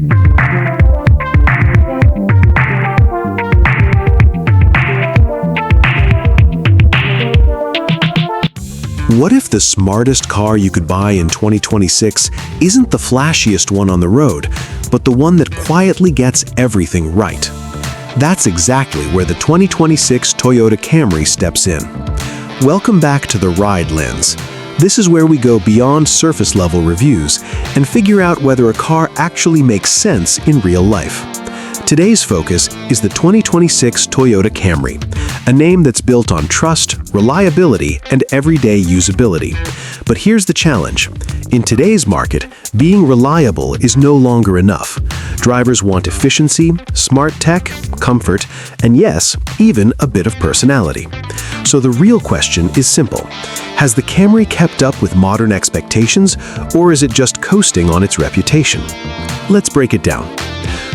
What if the smartest car you could buy in 2026 isn't the flashiest one on the road, but the one that quietly gets everything right? That's exactly where the 2026 Toyota Camry steps in. Welcome back to the Ride Lens. This is where we go beyond surface-level reviews and figure out whether a car actually makes sense in real life. Today's focus is the 2026 Toyota Camry, a name that's built on trust, reliability, and everyday usability. But here's the challenge. In today's market, being reliable is no longer enough. Drivers want efficiency, smart tech, comfort, and yes, even a bit of personality. So the real question is simple. Has the Camry kept up with modern expectations, or is it just coasting on its reputation? Let's break it down.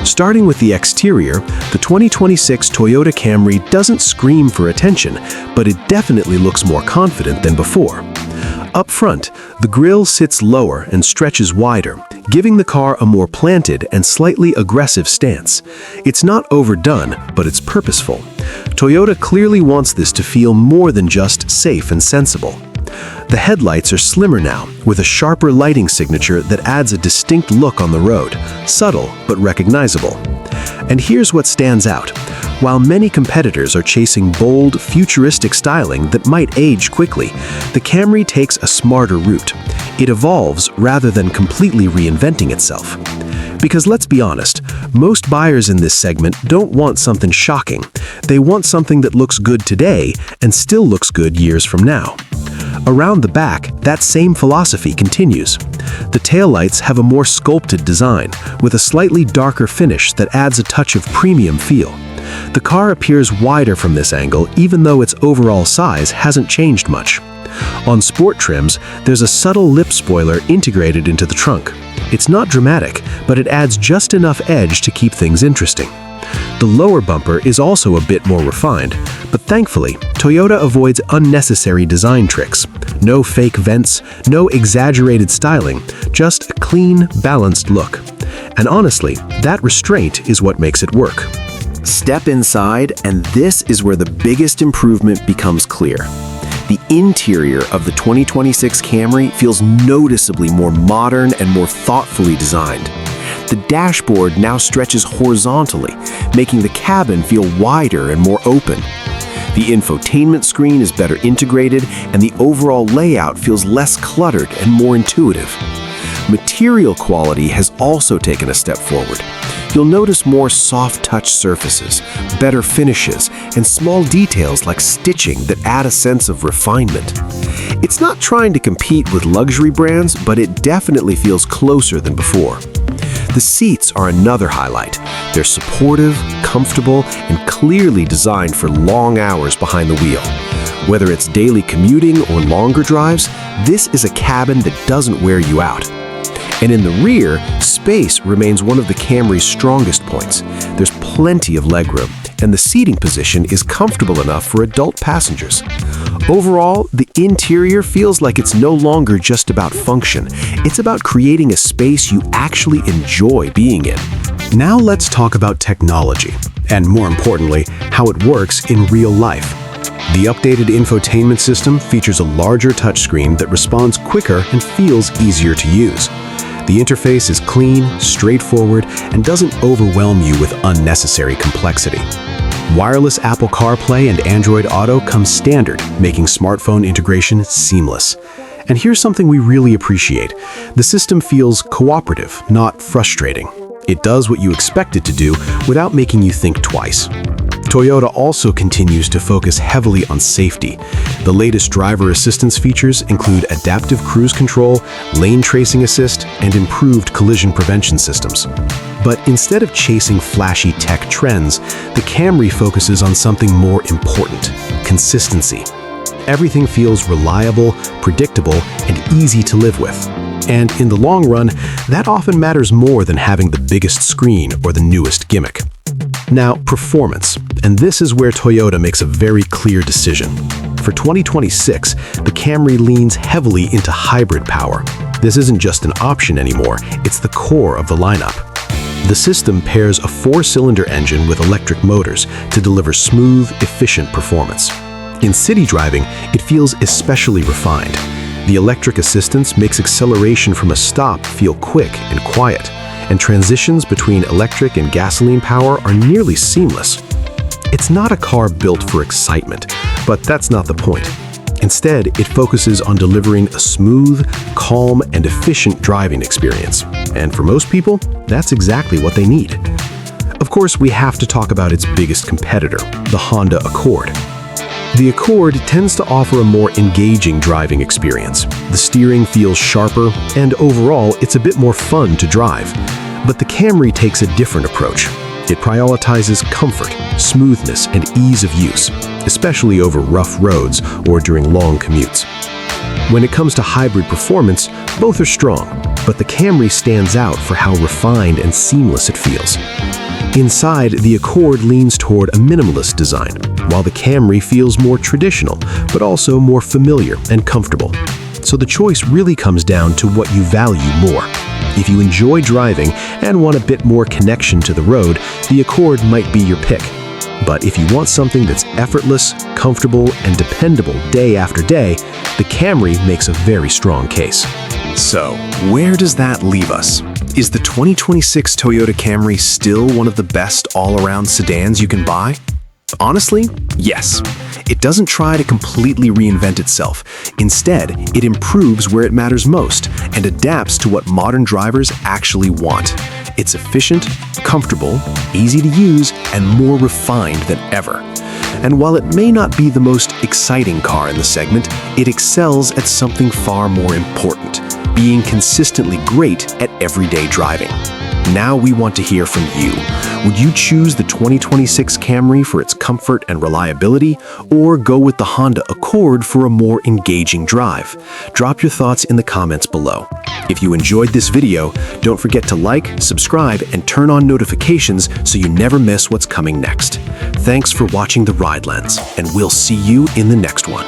Starting with the exterior, the 2026 Toyota Camry doesn't scream for attention, but it definitely looks more confident than before. Up front, the grille sits lower and stretches wider, giving the car a more planted and slightly aggressive stance. It's not overdone, but it's purposeful. Toyota clearly wants this to feel more than just safe and sensible. The headlights are slimmer now, with a sharper lighting signature that adds a distinct look on the road, subtle but recognizable. And here's what stands out. While many competitors are chasing bold, futuristic styling that might age quickly, the Camry takes a smarter route. It evolves rather than completely reinventing itself. Because let's be honest, most buyers in this segment don't want something shocking. They want something that looks good today and still looks good years from now. Around the back, that same philosophy continues. The taillights have a more sculpted design, with a slightly darker finish that adds a touch of premium feel. The car appears wider from this angle, even though its overall size hasn't changed much. On sport trims, there's a subtle lip spoiler integrated into the trunk. It's not dramatic, but it adds just enough edge to keep things interesting. The lower bumper is also a bit more refined, but thankfully, Toyota avoids unnecessary design tricks. No fake vents, no exaggerated styling, just a clean, balanced look. And honestly, that restraint is what makes it work. Step inside, and this is where the biggest improvement becomes clear. The interior of the 2026 Camry feels noticeably more modern and more thoughtfully designed. The dashboard now stretches horizontally, making the cabin feel wider and more open. The infotainment screen is better integrated, and the overall layout feels less cluttered and more intuitive. Material quality has also taken a step forward. You'll notice more soft-touch surfaces, better finishes, and small details like stitching that add a sense of refinement. It's not trying to compete with luxury brands, but it definitely feels closer than before. The seats are another highlight. They're supportive, comfortable, and clearly designed for long hours behind the wheel. Whether it's daily commuting or longer drives, this is a cabin that doesn't wear you out. And in the rear, space remains one of the Camry's strongest points. There's plenty of legroom, and the seating position is comfortable enough for adult passengers. Overall, the interior feels like it's no longer just about function. It's about creating a space you actually enjoy being in. Now let's talk about technology, and more importantly, how it works in real life. The updated infotainment system features a larger touchscreen that responds quicker and feels easier to use. The interface is clean, straightforward, and doesn't overwhelm you with unnecessary complexity. Wireless Apple CarPlay and Android Auto come standard, making smartphone integration seamless. And here's something we really appreciate. The system feels cooperative, not frustrating. It does what you expect it to do without making you think twice. Toyota also continues to focus heavily on safety. The latest driver assistance features include adaptive cruise control, lane tracing assist, and improved collision prevention systems. But instead of chasing flashy tech trends, the Camry focuses on something more important: consistency. Everything feels reliable, predictable, and easy to live with. And in the long run, that often matters more than having the biggest screen or the newest gimmick. Now, performance. And this is where Toyota makes a very clear decision. For 2026, the Camry leans heavily into hybrid power. This isn't just an option anymore, it's the core of the lineup. The system pairs a 4-cylinder engine with electric motors to deliver smooth, efficient performance. In city driving, it feels especially refined. The electric assistance makes acceleration from a stop feel quick and quiet, and transitions between electric and gasoline power are nearly seamless. It's not a car built for excitement, but that's not the point. Instead, it focuses on delivering a smooth, calm, and efficient driving experience. And for most people, that's exactly what they need. Of course, we have to talk about its biggest competitor, the Honda Accord. The Accord tends to offer a more engaging driving experience. The steering feels sharper, and overall, it's a bit more fun to drive. But the Camry takes a different approach. It prioritizes comfort, smoothness, and ease of use, especially over rough roads or during long commutes. When it comes to hybrid performance, both are strong, but the Camry stands out for how refined and seamless it feels. Inside, the Accord leans toward a minimalist design, while the Camry feels more traditional, but also more familiar and comfortable. So the choice really comes down to what you value more. If you enjoy driving and want a bit more connection to the road, the Accord might be your pick. But if you want something that's effortless, comfortable, and dependable day after day, the Camry makes a very strong case. So, where does that leave us? Is the 2026 Toyota Camry still one of the best all-around sedans you can buy? Honestly, yes. It doesn't try to completely reinvent itself. Instead, it improves where it matters most and adapts to what modern drivers actually want. It's efficient, comfortable, easy to use, and more refined than ever. And while it may not be the most exciting car in the segment, it excels at something far more important, being consistently great at everyday driving. Now we want to hear from you. Would you choose the 2026 Camry for its comfort and reliability, or go with the Honda Accord for a more engaging drive? Drop your thoughts in the comments below. If you enjoyed this video, don't forget to like, subscribe, and turn on notifications so you never miss what's coming next. Thanks for watching The Ride Lens, and we'll see you in the next one.